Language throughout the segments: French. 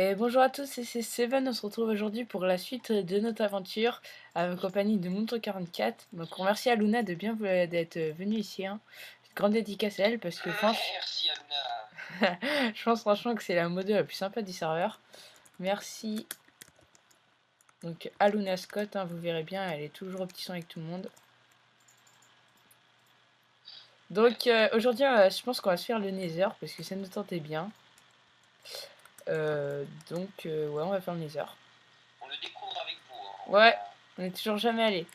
Et bonjour à tous, c'est Seven, on se retrouve aujourd'hui pour la suite de notre aventure en compagnie de Mouton 44. Donc on remercie à Luna de bien d'être venue ici, hein. Grande dédicace à elle parce que franchement, Merci Aluna. je pense franchement que c'est la mode la plus sympa du serveur. Merci donc à Luna Scott, hein, vous verrez bien, elle est toujours au petit son avec tout le monde. Donc aujourd'hui, je pense qu'on va se faire le Nether parce que ça nous tentait bien. Ouais, on va faire le Nether. On le découvre avec vous, hein. Ouais, on est toujours jamais allé.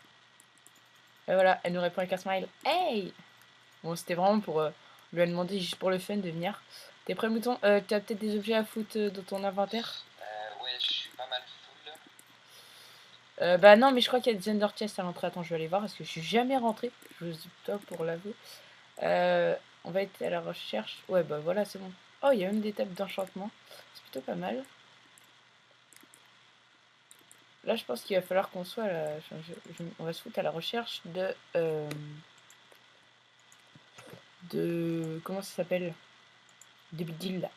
Et voilà, elle nous répond avec un smile. Hey! Bon, c'était vraiment pour lui demander juste pour le fun de venir. T'es prêt, Mouton? T'as peut-être des objets à foutre dans ton inventaire? Ouais, je suis pas mal full. Bah non, mais je crois qu'il y a des Ender Chests à l'entrée. Attends, je vais aller voir parce que je suis jamais rentré. Je vous dis top pour l'avouer. On va être à la recherche. Ouais, bah voilà, c'est bon. Oh, il y a même des tables d'enchantement. C'est plutôt pas mal. Là, je pense qu'il va falloir qu'on soit là. On va se foutre à la recherche de. Comment ça s'appelle? De Bidil là.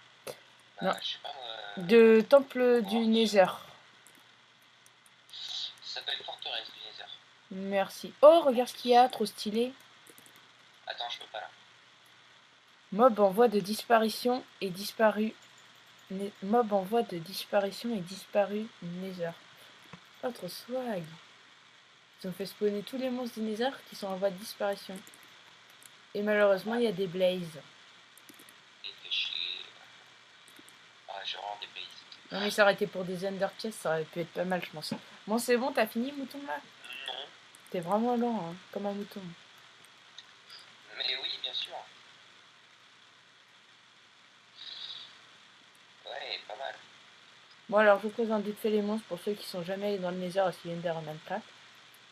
Non, Je sais pas moi. de Temple du Rock. Nether. Ça s'appelle Forteresse du Nether. Merci. Oh, regarde ce qu'il y a, trop stylé. Attends, je peux pas là. Mob en voie de disparition et disparu. Mob en voie de disparition et disparu Nether. Oh, trop swag. Ils ont fait spawner tous les monstres du Nether qui sont en voie de disparition. Et malheureusement, il Ouais, y a des blazes. et fait chier. Ouais, je rends des bases. Non, mais ça aurait été pour des Ender Chests, ça aurait pu être pas mal, je pense. Bon, c'est bon, t'as fini, mouton là? Non, T'es vraiment lent, hein, comme un mouton. mais oui, bien sûr. Ouais, pas mal. Bon, alors je vous présente vite fait les monstres pour ceux qui sont jamais allés dans le Nether à Cylinder en Minecraft.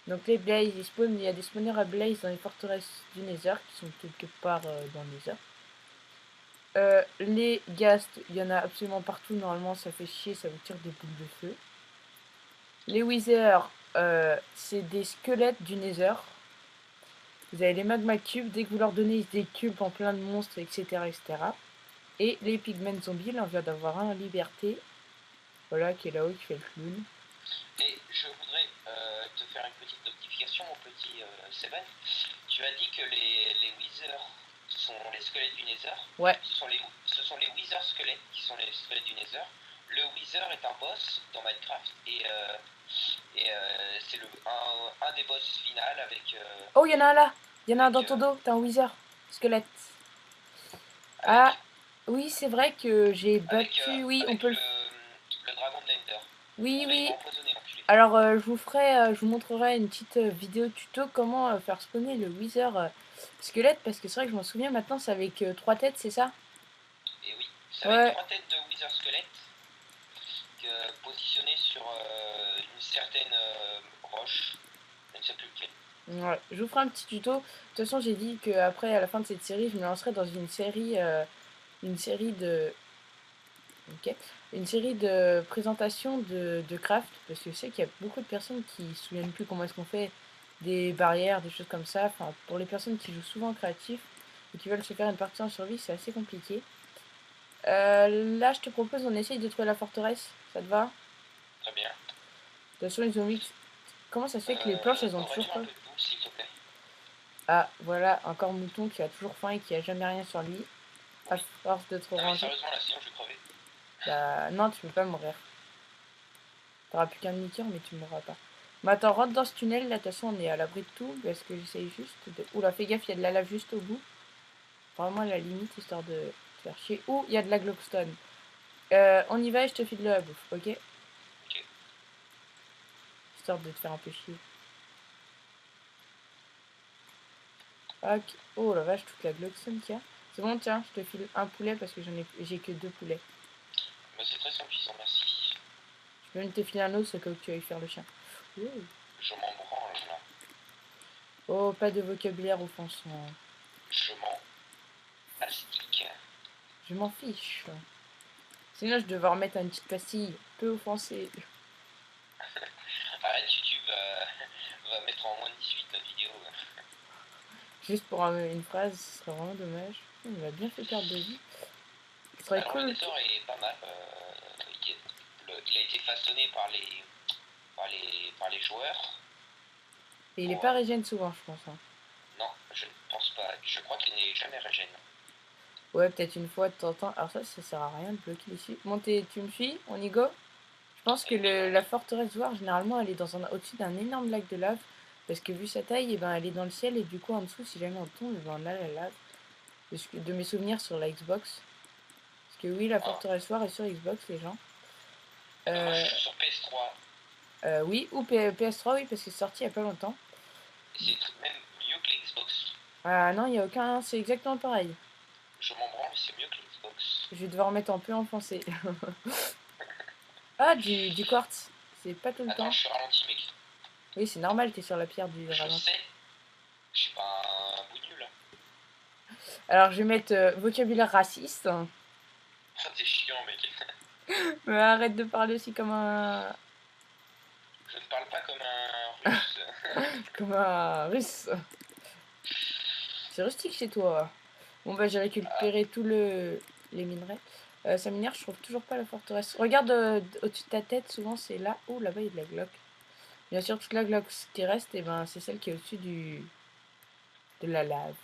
Donc les Blaze, ils spawnent, il y a des spawners à Blaze dans les forteresses du Nether qui sont quelque part dans le Nether. Les Ghasts, il y en a absolument partout, normalement ça fait chier, ça vous tire des boules de feu. Les Withers, c'est des squelettes du Nether. Vous avez les Magma Cubes, dès que vous leur donnez, ils se déculpent en plein de monstres, etc. etc. Et les Pigmen Zombies, là on vient d'avoir un en liberté. Voilà, qui est là-haut, qui fait le clown. Et je voudrais te faire une petite notification au petit Seven. Tu as dit que les Withers sont les squelettes du Nether. Ouais. Ce sont les Wither squelettes qui sont les squelettes du Nether. Le Wither est un boss dans Minecraft et c'est un des boss final avec, Oh, il y en a un là. Il y en a un avec, dans ton dos, t'as un Wither. Squelette. Ah, avec, oui, c'est vrai que j'ai avec, battu. Oui, on avec peut le. le dragon de l'Ender. Oui, Oula, il m'a oui. empoisonné, l'enculé. Alors, je vous montrerai une petite vidéo tuto comment faire spawner le Wither squelette parce que c'est vrai que je m'en souviens maintenant, c'est avec 3 têtes, c'est ça? Et oui, c'est avec Ouais, 3 têtes de Wither squelette positionnées sur une certaine roche. Je ne sais plus lequel. ouais. Je vous ferai un petit tuto. De toute façon, j'ai dit qu'après, à la fin de cette série, je me lancerai dans une série de, ok, une série de présentations de craft parce que je sais qu'il y a beaucoup de personnes qui ne se souviennent plus comment est-ce qu'on fait des barrières, des choses comme ça. Enfin, pour les personnes qui jouent souvent créatif et qui veulent se faire une partie en survie, c'est assez compliqué. Là, je te propose, on essaye de trouver la forteresse. Ça te va? Très bien. De toute façon, ils ont mis. Comment ça se fait que les planches, elles ont toujours Aurais-tu un pas. peu de boue, s'il te plaît? Ah, voilà, encore Mouton qui a toujours faim et qui a jamais rien sur lui. À Oui. force de trop Non mais ranger. sérieusement, là, sinon je vais crever. Bah, non, tu peux pas mourir. T'auras plus qu'un demi-cœur, mais tu mourras pas. Mais attends, rentre dans ce tunnel, là, de toute façon, on est à l'abri de tout. Parce que j'essaye juste de. Oula, fais gaffe, il y a de la lave juste au bout. Vraiment à la limite, histoire de te faire chier. Ouh, il y a de la glowstone. On y va et je te file de la bouffe, ok? Ok. Histoire de te faire un peu chier. Ok. Oh la vache, toute la glowstone qu'il y a. C'est bon, tiens, je te file un poulet parce que j'ai que 2 poulets. Bah, c'est très suffisant, merci. Je peux même te filer un os au cas où tu ailles faire le chien. Ouh. Je m'en branle là. Oh, pas de vocabulaire offensant. Je m'en astique. Je m'en fiche. Sinon, je devais remettre une petite pastille peu offensée. Arrête, YouTube va mettre en moins de 18 la vidéo. Juste pour une phrase, ce serait vraiment dommage. Il m'a bien fait perdre de vie. Ce serait Alors le cool. Nether est pas mal. il a été façonné par les joueurs. Et il est pas régène souvent, je pense. Hein. Non, je ne pense pas. Je crois qu'il n'est jamais régène. Ouais, peut-être une fois de temps en temps. Alors ça sert à rien de bloquer ici. Montez, tu me suis? On y go? Je pense que la forteresse War, généralement, elle est au-dessus d'un énorme lac de lave. Parce que vu sa taille, eh ben, elle est dans le ciel. Et du coup, en dessous, si jamais on tombe, eh ben, on a la lave. De mes souvenirs sur la Xbox. Parce que oui, la forteresse War est sur Xbox, les gens. Moi, je suis sur PS3. Oui, ou PS3, oui, parce que c'est sorti il y a pas longtemps. C'est même mieux que l'Xbox. Ah non, il n'y a aucun... C'est exactement pareil. Je m'en branle, c'est mieux que l'Xbox. Je vais devoir mettre en peu enfoncé. Ah, du quartz. C'est pas tout le temps. Attends, je suis ralenti, mec. Oui, c'est normal, t'es sur la pierre du ralenti. Je sais. Je suis pas un bout nul, là. Alors, je vais mettre vocabulaire raciste. Oh, t'es chiant, mec. Mais arrête de parler aussi comme un... Je ne parle pas comme un russe. comme un russe. C'est rustique chez toi. Bon, bah, j'ai récupéré tous les minerais. Ça m'énerve, je trouve toujours pas la forteresse. Regarde au-dessus de ta tête, souvent c'est là. Oh, là-bas, il y a de la glock. Bien sûr, toute la glock qui reste, et ben, c'est celle qui est au-dessus de la lave.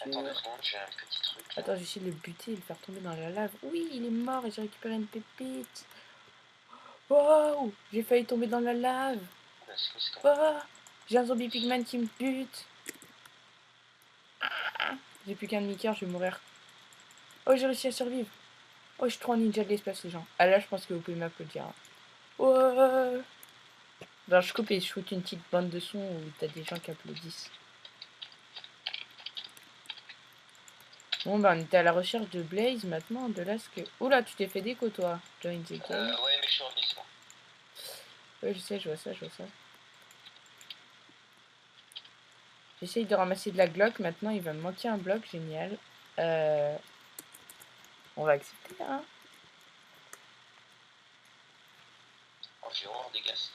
Attends 2 secondes, j'ai un petit truc. Là. Attends, je vais essayer de le buter et le faire tomber dans la lave. Oui, il est mort et j'ai récupéré une pépite. Wow, j'ai failli tomber dans la lave. Oh, j'ai un zombie pigman qui me bute. J'ai plus qu'un demi-cœur, je vais mourir. Oh, j'ai réussi à survivre. Oh, je suis trop un ninja de l'espace, les gens. Ah là, je pense que vous pouvez m'applaudir. Ouais. Alors, je coupe et je foute une petite bande de son où t'as des gens qui applaudissent. Bon, bah, on était à la recherche de Blaze maintenant. De là, ce que. Oula, tu t'es fait déco, toi. Join the game. Ouais, mais je suis revenu, c'est bon. Ouais, je sais, je vois ça, je vois ça. J'essaye de ramasser de la Glock. Maintenant, il va me manquer un bloc. Génial. On va accepter, hein. Oh, j'ai horreur des ghasts.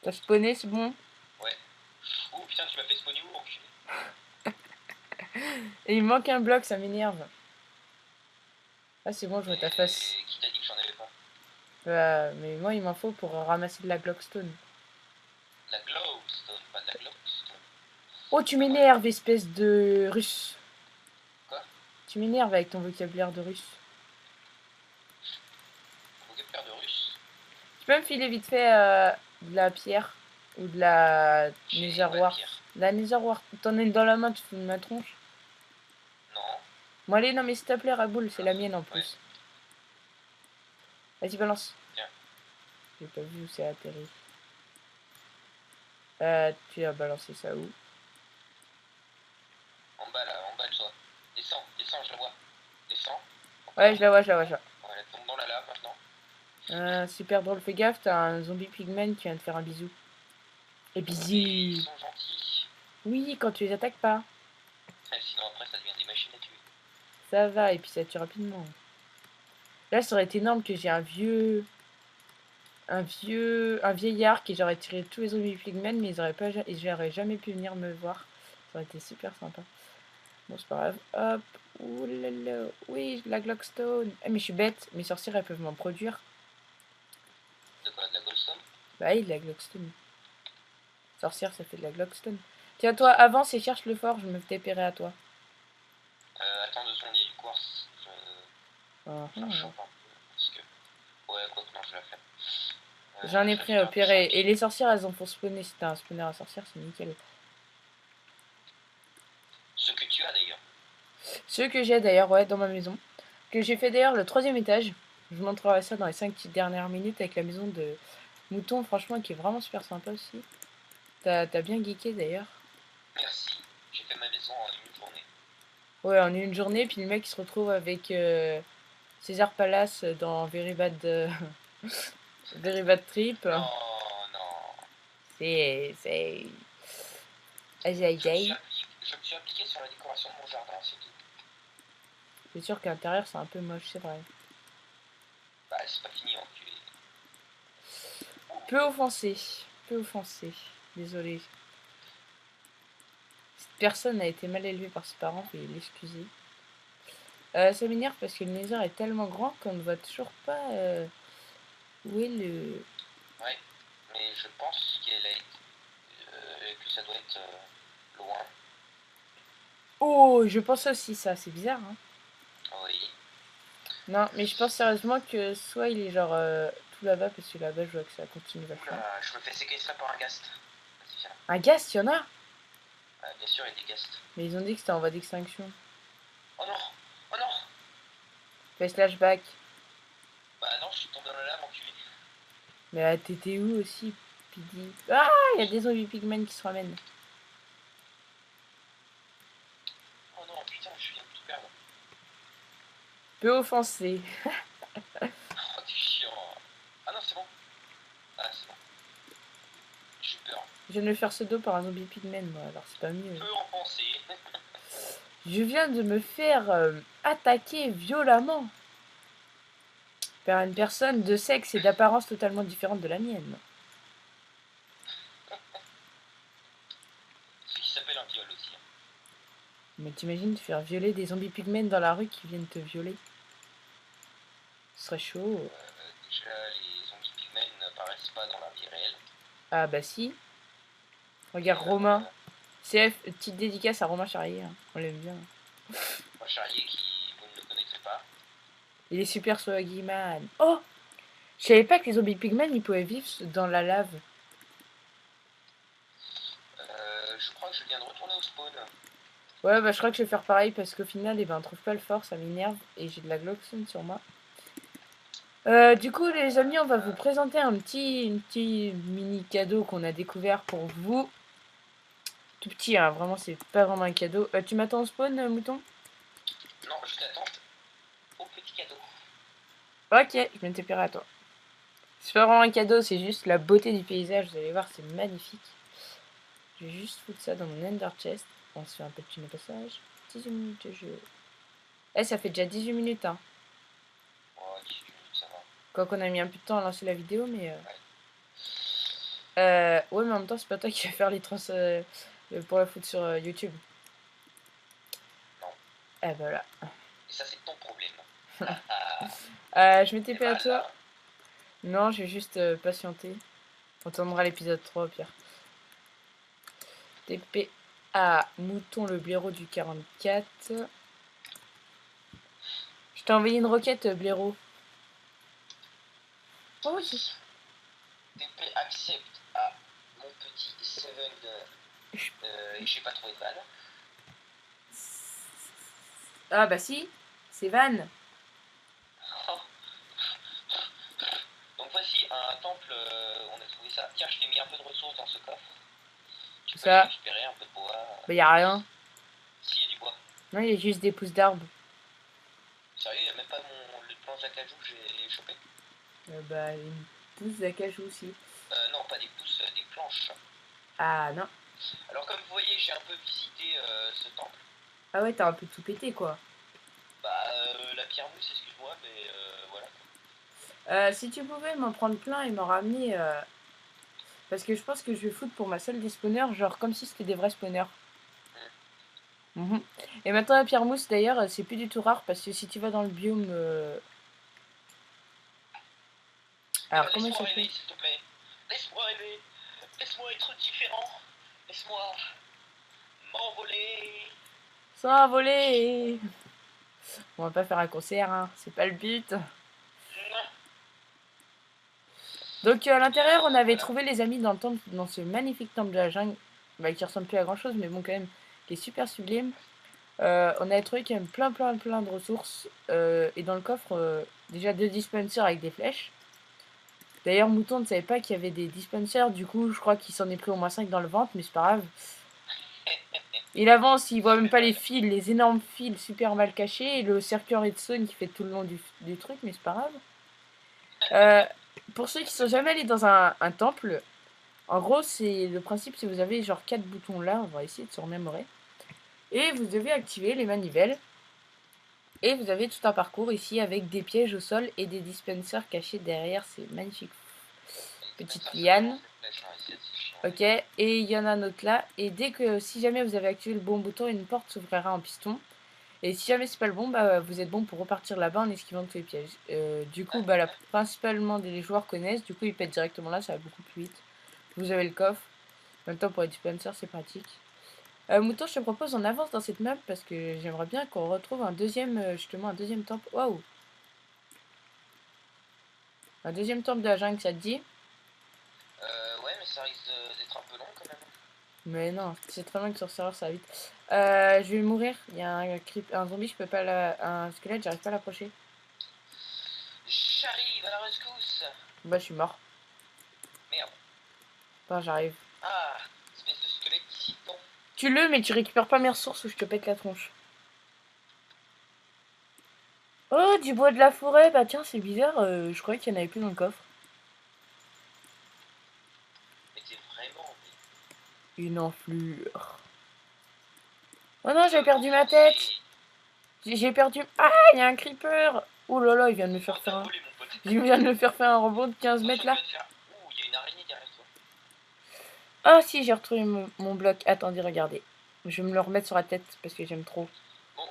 T'as spawné, c'est bon? Ouais. Oh putain, tu m'as fait spawner où, enculé? Et il me manque un bloc, ça m'énerve. Ah, c'est bon, je vois ta face. Qui t'a dit que j'en avais pas? Mais moi, il m'en faut pour ramasser de la Glockstone. La glowstone, pas de la glowstone. Oh, tu m'énerves, espèce de russe. Quoi? Tu m'énerves avec ton vocabulaire de russe. Vocabulaire de russe? Tu peux me filer vite fait de la pierre ou de la netherwart. La netherwart, t'en as une dans la main, tu fous de ma tronche. Non. Bon, allez, non, mais s'il te plaît, Raboul, c'est la mienne en plus. Ouais. Vas-y, balance. Tiens. J'ai pas vu où c'est atterri. Tu as balancé ça où? En bas là, en bas de toi. Descends, descends, je la vois. Descends. Ouais, je la vois, je la vois, je la vois. Ouais, elle tombe dans la lave maintenant. Super drôle, fais gaffe, t'as un zombie pigman qui vient de faire un bisou. Et bisous. Ils sont gentils. Oui, quand tu les attaques pas. Sinon après ça devient des machines à tuer. Ça va, et puis ça tue rapidement. Là, ça aurait été énorme que j'ai un vieillard qui j'aurais tiré tous les zombies pigmen, mais ils auraient jamais pu venir me voir. Ça aurait été super sympa. Bon, c'est pas grave. Hop. Ouh là là. Oui, la Glockstone. Eh, mais je suis bête. Mes sorcières, elles peuvent m'en produire. De quoi? De la goldstone? Bah oui, de la Glockstone. Sorcière, ça fait de la Glockstone. Tiens, toi, avance et cherche le fort. Je me TPerai à toi. Attends 2 secondes, il y a du quartz. Je la chope un peu. Parce que... Ouais, quoi que non, je la fais. J'en ai pris au pire. Et les sorcières, elles en font spawner. Si t'as un spawner à sorcière, c'est nickel. Ce que tu as d'ailleurs. Ceux que j'ai d'ailleurs, ouais, dans ma maison. Que j'ai fait d'ailleurs le 3e étage. Je vous montrerai ça dans les 5 dernières minutes avec la maison de mouton, franchement, qui est vraiment super sympa aussi. T'as bien geeké d'ailleurs. Merci, j'ai fait ma maison en une journée. Ouais, en une journée, puis le mec il se retrouve avec César Palace dans Very Bad, Very Bad Trip. Non, non. C'est. Aïe aïe aïe. Je me suis appliqué sur la décoration de mon jardin, c'est tout. C'est sûr qu'à l'intérieur c'est un peu moche, c'est vrai. Bah, c'est pas fini, enculé. Peu offensé. Peu offensé. Désolé. Cette personne a été mal élevée par ses parents, veuillez l'excuser. Ça m'énerve parce que le Nether est tellement grand qu'on ne voit toujours pas où est le... Ouais, mais je pense que ça doit être loin. Oh, je pense aussi ça, c'est bizarre, hein. Oui. Non, mais je pense sérieusement que soit il est genre tout là-bas, parce que là-bas je vois que ça continue vachement. Oula, je me fais séquestrer par un ghast. Vas-y, viens. Un ghast, il y en a? Bien sûr, il y a des ghasts. Mais ils ont dit que c'était en voie d'extinction. Oh non. Oh non. Fais flashback. Bah non, je suis tombé dans la lave, enculé. Mais t'étais où aussi, Pidi? Ah, il y a des zombies pigmen qui se ramènent. Oh non, putain, je viens de tout perdre. Peu offensé. Oh, t'es chiant. Ah non, c'est bon. Ah, c'est bon. J'ai eu peur. Je viens de me faire pseudo par un zombie pigmen, moi, alors c'est pas mieux. Peu en pensée. Je viens de me faire attaquer violemment par une personne de sexe et d'apparence totalement différente de la mienne. Ce qui s'appelle un viol aussi. Mais t'imagines te faire violer des zombies pigmen dans la rue qui viennent te violer? Ce serait chaud. Déjà, les zombies pigmen n'apparaissent pas dans la vie réelle. Ah bah si. Regarde Romain. CF, petite dédicace à Romain Charrier. Hein. On l'aime bien. Un charrier qui, vous ne le connaissez pas. Il est super swaggy man. Oh, je savais pas que les zombies pigmen ils pouvaient vivre dans la lave. Je crois que je viens de retourner au spawn. Ouais, bah je crois que je vais faire pareil parce qu'au final, eh ben, on trouve pas le fort, ça m'énerve et j'ai de la Gloxone sur moi. Du coup, les amis, on va vous présenter un petit mini cadeau qu'on a découvert pour vous. Tout petit, hein, vraiment, c'est pas vraiment un cadeau. Tu m'attends au spawn, mouton? Non, je t'attends au petit cadeau. Ok, je m'intégrerai à toi. C'est pas vraiment un cadeau, c'est juste la beauté du paysage. Vous allez voir, c'est magnifique. Je vais juste foutre ça dans mon Ender Chest. On se fait un petit passage. 18 minutes de jeu. Eh, ça fait déjà 18 minutes, hein. Oh, 18 minutes, ça va. Quoi qu'on a mis un peu de temps à lancer la vidéo, mais... ouais, mais en même temps, c'est pas toi qui vas faire les trans pour la foutre sur YouTube. Non. Eh, voilà. Et ça, c'est ton problème. Je m'étais TP à toi. Non, je vais juste patienter. On tournera l'épisode 3 au pire. TP à Mouton le blaireau du 44. Je t'ai envoyé une requête, blaireau. Oh oui. TP accepte à mon petit Seven et j'ai pas trouvé de balle. Ah bah si, c'est Van. Donc voici un temple, on a trouvé ça. Tiens, je t'ai mis un peu de ressources dans ce coffre. Tu peux Ça. récupérer un peu de bois. Bah y a rien. Si, il y a du bois. Non, il y a juste des pousses d'arbres. Sérieux, il n'y a même pas le planche d'acajou que j'ai chopé. Bah une pousse d'acajou aussi. Non, pas des pousses, des planches. Ah non. Alors comme vous voyez, j'ai un peu visité ce temple. Ah ouais, t'as un peu tout pété quoi. Bah, la pierre mousse, excuse-moi, mais voilà. Si tu pouvais m'en prendre plein et m'en ramener... Parce que je pense que je vais foutre pour ma salle des spawners, genre comme si c'était des vrais spawners. Et maintenant la pierre mousse d'ailleurs, c'est plus du tout rare parce que si tu vas dans le biome... Alors comment il laisse-moi s'appelle? rêver, s'il te plaît. Laisse-moi rêver. Laisse-moi être différent. Laisse-moi m'envoler. S'envoler. On va pas faire un concert, hein. C'est pas le but. Donc à l'intérieur, on avait trouvé les amis dans le temple, dans ce magnifique temple de la jungle, bah, qui ressemble plus à grand chose, mais bon quand même, qui est super sublime. On avait trouvé quand même plein de ressources. Et dans le coffre, déjà 2 dispensers avec des flèches. D'ailleurs, Mouton ne savait pas qu'il y avait des dispensers, du coup je crois qu'il s'en est pris au moins 5 dans le ventre, mais c'est pas grave. Il avance, il voit même pas les fils, les énormes fils super mal cachés, et le circuit redstone qui fait tout le long du truc, mais c'est pas grave. Pour ceux qui sont jamais allés dans un temple, en gros, c'est le principe, si vous avez genre 4 boutons là, on va essayer de se remémorer. Et vous devez activer les manivelles. Et vous avez tout un parcours ici avec des pièges au sol et des dispensers cachés derrière ces magnifiques petites lianes. Ok, et il y en a un autre là. Et dès que, si jamais vous avez activé le bon bouton, une porte s'ouvrira en piston. Et si jamais c'est pas le bon, bah vous êtes bon pour repartir là-bas en esquivant tous les pièges. Du coup, bah principalement des joueurs connaissent, du coup ils pètent directement là, ça va beaucoup plus vite. Vous avez le coffre. En même temps pour les dispensers c'est pratique. Mouton, je te propose on avance dans cette map parce que j'aimerais bien qu'on retrouve un deuxième, justement un deuxième temple. Waouh! Un deuxième temple de la jungle, ça te dit? Ouais, mais ça risque d'être un peu long quand même. Mais non, c'est très bien que sur le serveur ça va vite. Je vais mourir. Il y a un zombie, je peux pas un squelette, j'arrive pas à l'approcher. J'arrive à la rescousse. Bah je suis mort. Merde. Enfin j'arrive. Ah, espèce de squelette ici. Bon. Tue-le, mais tu récupères pas mes ressources ou je te pète la tronche. Oh, du bois de la forêt. Bah tiens, c'est bizarre. Je croyais qu'il y en avait plus dans le coffre. Mais t'es vraiment. Une enflure. Oh non, j'ai perdu ma tête. J'ai perdu. Ah, il y a un creeper. Oh là là, il vient de me faire faire un. Il vient de me faire faire un rebond de 15 mètres là. Ouh, il y a une araignée derrière toi. Ah si, j'ai retrouvé mon bloc. Attendez, regardez. Je vais me le remettre sur la tête parce que j'aime trop. Bon,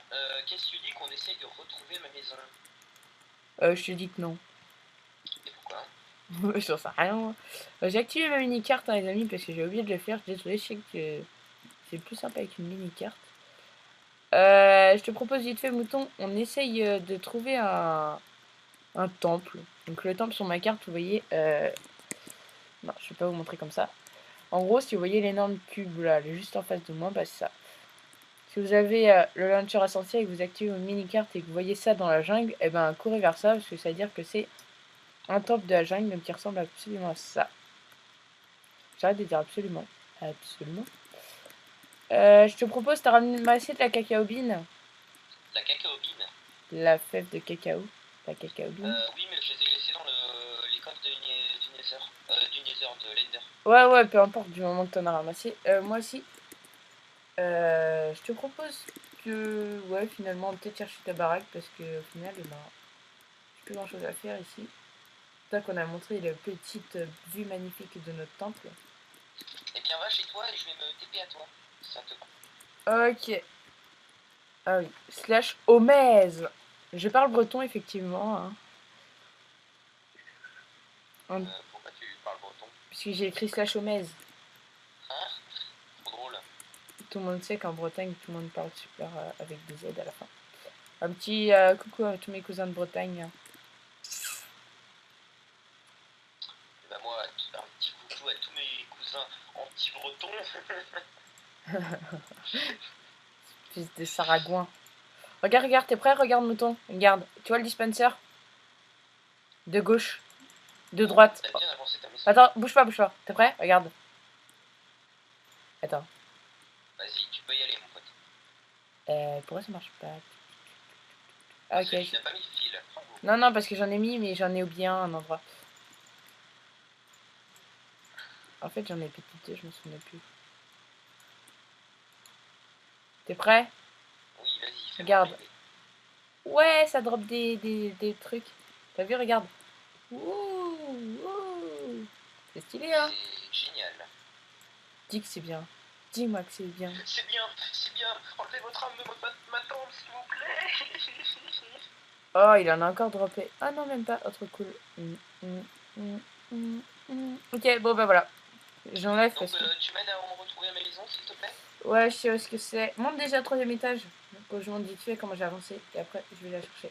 qu'est-ce que tu dis qu'on essaye de retrouver ma maison? Je te dis que non. Et pourquoi? J'en sais rien. J'ai activé ma mini-carte, hein, les amis, parce que j'ai oublié de le faire. Désolé, je sais que c'est plus sympa avec une mini-carte. Je te propose vite fait, Mouton, on essaye de trouver un temple. Donc le temple sur ma carte, vous voyez... Non, je vais pas vous montrer comme ça. En gros, si vous voyez l'énorme cube là, juste en face de moi, bah c'est ça. Si vous avez le launcher essentiel et que vous activez une mini-carte et que vous voyez ça dans la jungle, et ben courez vers ça, parce que ça veut dire que c'est un temple de la jungle, donc qui ressemble absolument à ça. J'arrête de dire absolument. Absolument. Je te propose, t'as ramassé de la cacao bean. La cacao bean? La fève de cacao. La cacao bean. Oui, mais je les ai laissés dans les coffres du Nether. Du Nether, de l'Ender. Ouais, peu importe, du moment que t'en as ramassé. Moi aussi. Je te propose que, ouais, finalement, peut-être chercher ta baraque parce que au final, ben, j'ai plus grand chose à faire ici. C'est qu'on a montré la petite vue magnifique de notre temple. Eh bien, va chez toi et je vais me TP à toi. Ça te va. Ok. Ah oui. Slash Omez. Je parle breton, effectivement. Hein. Pourquoi tu parles breton? Puisque j'ai écrit slash Omez. Hein? Trop drôle. Tout le monde sait qu'en Bretagne, tout le monde parle super avec des Z à la fin. Un petit coucou à tous mes cousins de Bretagne. Bah moi, un petit coucou à tous mes cousins anti-bretons. Fils de Saragouin. Regarde, t'es prêt? Regarde, mouton. Regarde. Tu vois le dispenser? De gauche. De droite. T'as bien avancé ta maison. Attends, bouge pas. T'es prêt? Regarde. Attends. Vas-y, tu peux y aller, mon pote. Pourquoi ça marche pas? Ah, ok. Tu n'as pas mis de fil. Non, parce que j'en ai mis, mais j'en ai oublié un endroit. En fait, j'en ai pété deux, je me souviens plus. T'es prêt? Oui, vas-y, regarde. Ouais, ça drop des trucs. T'as vu, regarde. Ouh. C'est stylé, hein? C'est génial. Dis que c'est bien. Dis-moi que c'est bien. C'est bien. Enlevez votre âme de ma tombe, s'il vous plaît. Oh, il en a encore droppé. Ah non, même pas. Autre cool. Ok, bon, bah voilà. J'enlève Donc, parce que... tu m'aides à me retrouver à ma maison, s'il te plaît? Ouais, je sais où ce que c'est. Monte déjà au troisième étage. Donc, je monte vite fait comment j'ai avancé. Et après, je vais la chercher.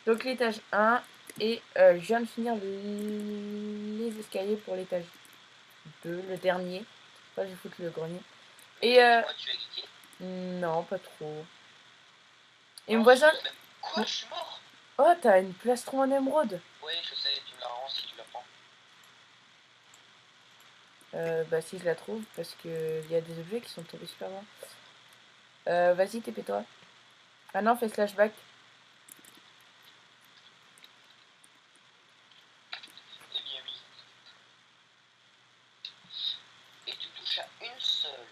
Donc, l'étage 1. Et je viens de finir les escaliers pour l'étage 2, le dernier. Pas, je vais foutre le grenier. Et tu es qui? non, pas trop. Et mon voisin... Quoi? Je suis mort? Oh, t'as une plastron en émeraude. Ouais, je sais, tu me la rends si tu la prends. Bah si je la trouve, parce que il y a des objets qui sont tombés super loin. Vas-y, TP-toi. Ah non, fais slash back. Eh bien oui. Et tu touches à une seule.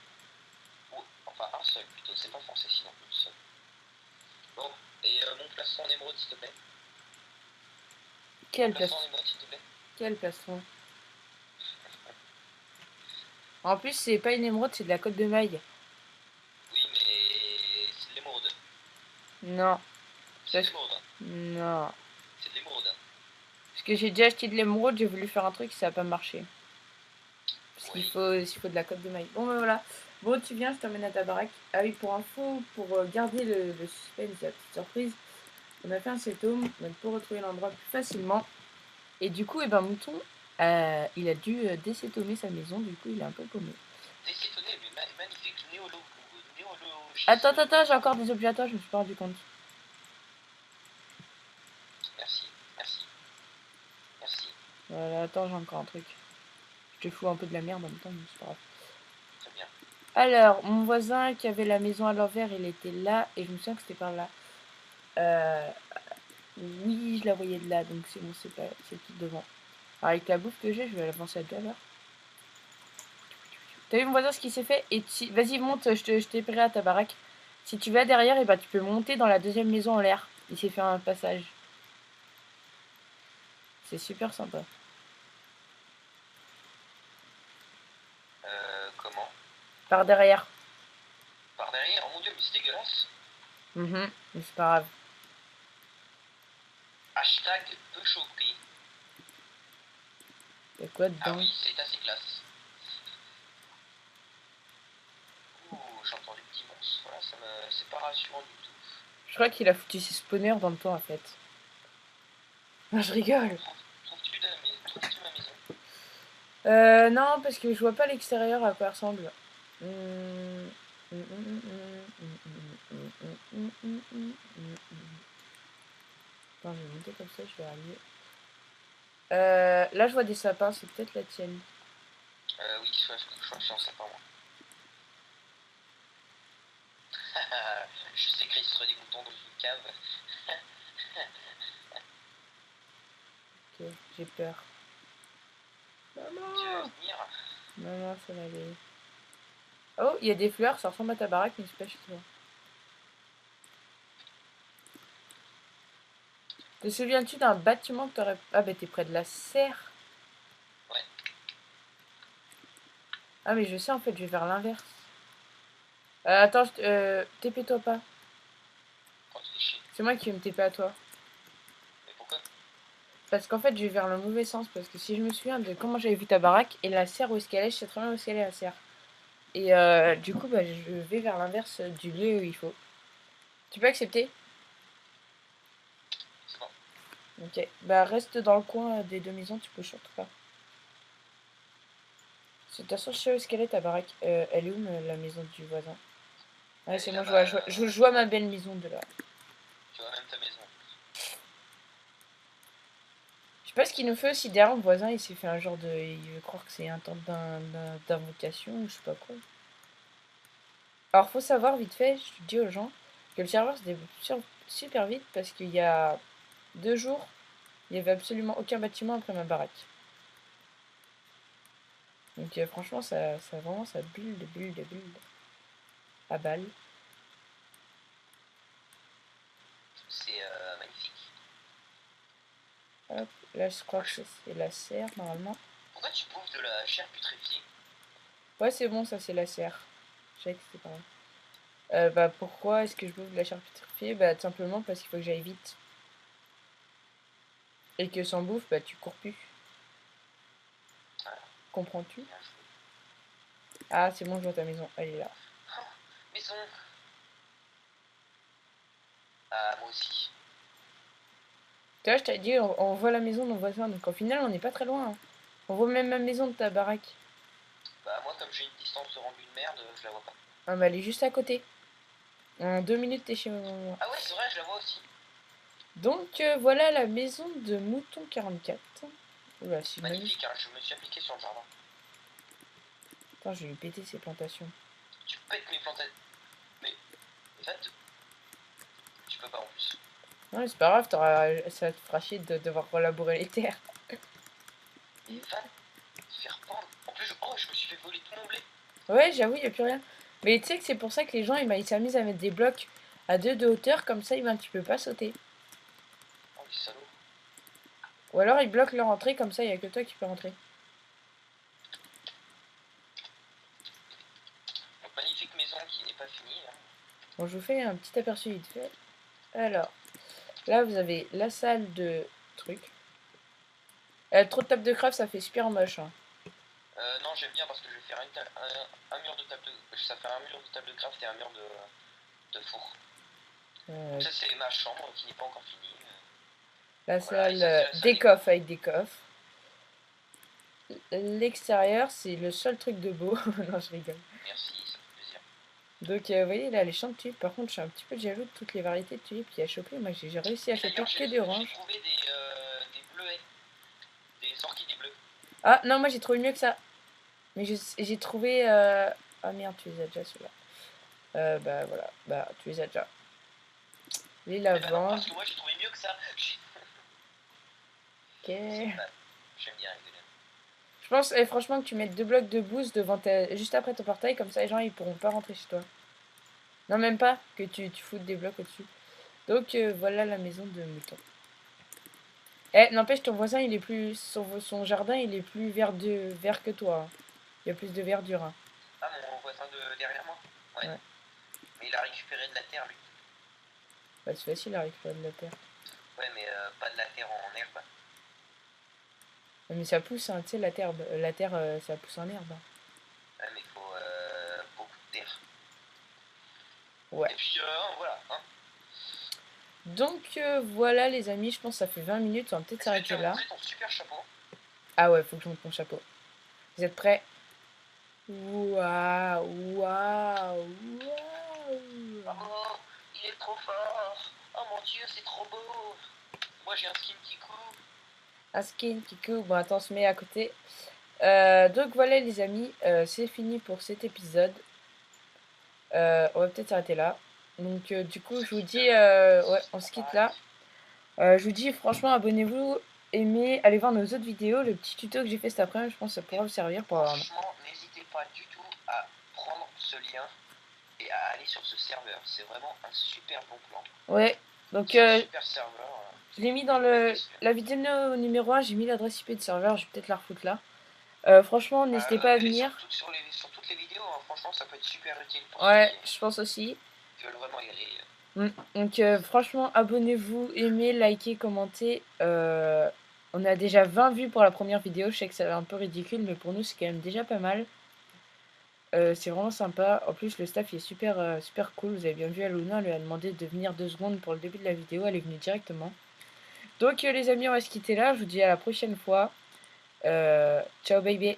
Ou, enfin, un seul plutôt, c'est pas français sinon, une seule. Bon, et mon plastron en émeraude, s'il te plaît. Quel plastron? Quel plastron? En plus, c'est pas une émeraude, c'est de la côte de maille. Oui, mais c'est de l'émeraude. Non. C'est de Parce... l'émeraude. Hein. Non. C'est de l'émeraude. Hein. Parce que j'ai déjà acheté de l'émeraude, j'ai voulu faire un truc, ça n'a pas marché. Parce Oui. il faut de la coque de maille. Bon, ben voilà. Bon, tu viens, je t'emmène à ta baraque. Ah oui, pour info, pour garder le suspense, la petite surprise, on a fait un septome, donc pour retrouver l'endroit plus facilement. Et du coup, eh ben, Mouton, il a dû décétomer sa maison, du coup, il est un peu paumé. Décétonné, mais magnifique Attends, néologisme. attends, attends, j'ai encore des objets à toi, je me suis pas rendu compte. Merci, merci, merci. Voilà, attends, j'ai encore un truc. Je te fous un peu de la merde en même temps, mais c'est pas grave. Très bien. Alors, mon voisin qui avait la maison à l'envers, il était là, et je me souviens que c'était par là. Euh, oui, je la voyais de là, donc c'est bon, c'est tout devant. Alors, avec la bouffe que j'ai, je vais l'avancer à 2 à l'heure. T'as vu mon voisin ce qu'il s'est fait? Et vas-y, monte, je t'épairai à ta baraque. Si tu vas derrière, et bah, tu peux monter dans la deuxième maison en l'air. Il s'est fait un passage. C'est super sympa. Comment? Par derrière. Par derrière, oh mon dieu, mais c'est dégueulasse. Mais c'est pas grave. Hashtag peu choqué. Y'a quoi Ah dedans? oui, c'est assez classe. Ouh, j'entends des petits monstres. Voilà, c'est pas rassurant du tout. Je crois qu'il a foutu ses spawners dans le toit en fait. Non, je rigole. Trouves-tu ma maison? Non, parce que je vois pas l'extérieur à quoi elle ressemble. Attends, je vais monter comme ça, je vais arriver. Là, je vois des sapins, c'est peut-être la tienne. Oui, je suis en sapin, moi. Je sécrète des moutons dans une cave. Ok, j'ai peur. Tu veux Maman! venir? Non, ça va aller. Oh, il y a des fleurs, ça ressemble à ta baraque, mais c'est pas chez toi. Te souviens-tu d'un bâtiment que t'aurais... Ah bah t'es près de la serre. Ouais. Ah mais je sais en fait, je vais vers l'inverse. Attends, TP-toi pas. Oh, tu fais chier. C'est moi qui vais me TP à toi. Mais pourquoi? Parce qu'en fait, je vais vers le mauvais sens. Parce que si je me souviens de comment j'avais vu ta baraque et la serre où est-ce qu'elle est, je sais très bien où est-ce qu'elle est la serre. Et du coup, bah, je vais vers l'inverse du lieu où il faut. Tu peux accepter? C'est bon. Ok. Bah, reste dans le coin des deux maisons, tu peux surtout pas. De toute façon, je sais où est-ce qu'elle est ta baraque. Elle est où la maison du voisin? Ouais, Elle c'est est moi, là-bas. je vois ma belle maison de là. Tu vois même ta maison. Je sais pas ce qu'il nous fait aussi derrière le voisin, il s'est fait un genre de. Il veut croire que c'est un temps d'invocation ou je sais pas quoi. Alors faut savoir vite fait, je dis aux gens, que le serveur se développe super vite parce qu'il y a 2 jours, il n'y avait absolument aucun bâtiment après ma baraque. Donc franchement ça vraiment ça build à balle. C'est magnifique. Hop, là je crois que c'est la serre normalement. Pourquoi tu bouffes de la chair putréfiée? Ouais c'est bon ça c'est la serre. Je savais que c'était pas vrai. Bah pourquoi est-ce que je bouffe de la chair putréfiée? Bah tout simplement parce qu'il faut que j'aille vite. Et que sans bouffe, bah tu cours plus. Voilà, Comprends-tu? bien joué. Ah c'est bon, je vois ta maison, elle est là. Oh, maison. Ah, moi aussi. Tu vois, je t'ai dit, on voit la maison de mon voisin, donc au final on n'est pas très loin. Hein. On voit même ma maison de ta baraque. Bah, moi, comme j'ai une distance de rendu de merde, je la vois pas. Ah bah elle est juste à côté. En 2 minutes t'es chez moi. Ah ouais, c'est vrai, je la vois aussi. Donc voilà la maison de Mouton 44. Oula, si je m'amuse. Magnifique, hein, je me suis appliqué sur le jardin. Attends, je vais lui péter ses plantations. Tu pètes mes plantes. Mais, en fait, tu peux pas en plus. Non mais c'est pas grave, ça te fera chier de devoir relabourer les terres. Mais va te faire pendre. En plus, oh, je me suis fait voler tout mon blé. Ouais, j'avoue, y a plus rien. Mais tu sais que c'est pour ça que les gens ils s'amusent à mettre des blocs à 2 de hauteur, comme ça tu peux pas sauter. Oh, les salauds. Ou alors ils bloquent leur entrée, comme ça il y a que toi qui peux rentrer. Donc, magnifique maison qui n'est pas finie. Hein. Bon, je vous fais un petit aperçu vite fait. Alors, là, vous avez la salle de trucs. Trop de table de craft, ça fait super moche. Hein. Non, j'aime bien parce que je vais faire un mur de table de... Ça fait un mur de table de craft et un mur de four. Donc ça, c'est ma chambre qui n'est pas encore finie. La Voilà, salle des coffres avec des coffres. L'extérieur, c'est le seul truc de beau. Non, je rigole. Merci, ça fait plaisir. Donc, vous voyez, là, les champs de tulipes. Par contre, je suis un petit peu jaloux de toutes les variétés de tulipes qu'il y a chopé. Moi, j'ai réussi à choper que des oranges. J'ai trouvé des bleuets, des orchidées bleues. Ah, non, moi, j'ai trouvé mieux que ça. Mais j'ai trouvé... Ah, merde, tu les as déjà, ceux-là. Bah, voilà. Bah, tu les as déjà. Les lavandes. Non, parce que moi, j'ai trouvé mieux que ça. Ok. J'aime bien rigoler. Je pense, franchement, que tu mettes 2 blocs de boost juste après ton portail, comme ça les gens ils pourront pas rentrer chez toi. Non, même pas, que tu foutes des blocs au-dessus. Donc voilà la maison de mouton. N'empêche, ton voisin il est plus. Son jardin il est plus vert que toi. Hein. Il y a plus de verdure. Hein. Ah, mon voisin de derrière moi. Ouais. Mais il a récupéré de la terre lui. Bah, c'est facile à récupérer de la terre. Ouais, mais pas de la terre en herbe. Mais ça pousse, hein, tu sais, la terre, ça pousse en herbe. Ouais, mais il faut beaucoup de terre. Ouais. Et puis voilà. Hein. Donc voilà les amis, je pense que ça fait 20 minutes, on va peut-être s'arrêter là. Ton super chapeau. Ah ouais, faut que je monte mon chapeau. Vous êtes prêts? Waouh, waouh, waouh. Oh, il est trop fort. Oh mon dieu, c'est trop beau. Moi j'ai un skin qui court. Un skin qui court. Bon, attends, on se met à côté. Donc voilà les amis, c'est fini pour cet épisode. On va peut-être s'arrêter là. Donc du coup, je vous dis, ouais, on se quitte là. Je vous dis, franchement, abonnez-vous, aimez, allez voir nos autres vidéos. Le petit tuto que j'ai fait cet après-midi, je pense que ça pourra vous servir pour avoir... Franchement, n'hésitez pas du tout à prendre ce lien et à aller sur ce serveur. C'est vraiment un super bon plan. Ouais, donc super serveur. Je l'ai mis dans la vidéo numéro 1, j'ai mis l'adresse IP de serveur, je vais peut-être la refoutre là. Franchement, n'hésitez pas à venir. Sur toutes les vidéos, hein, franchement, ça peut être super utile pour Ouais, je pense aussi. ceux qui veulent vraiment y aller. Donc franchement, abonnez-vous, aimez, likez, commentez. On a déjà 20 vues pour la première vidéo, je sais que c'est un peu ridicule, mais pour nous c'est quand même déjà pas mal. C'est vraiment sympa. En plus, le staff il est super, super cool. Vous avez bien vu, Aluna lui a demandé de venir 2 secondes pour le début de la vidéo, elle est venue directement. Donc les amis, on va se quitter là, je vous dis à la prochaine fois. Ciao baby.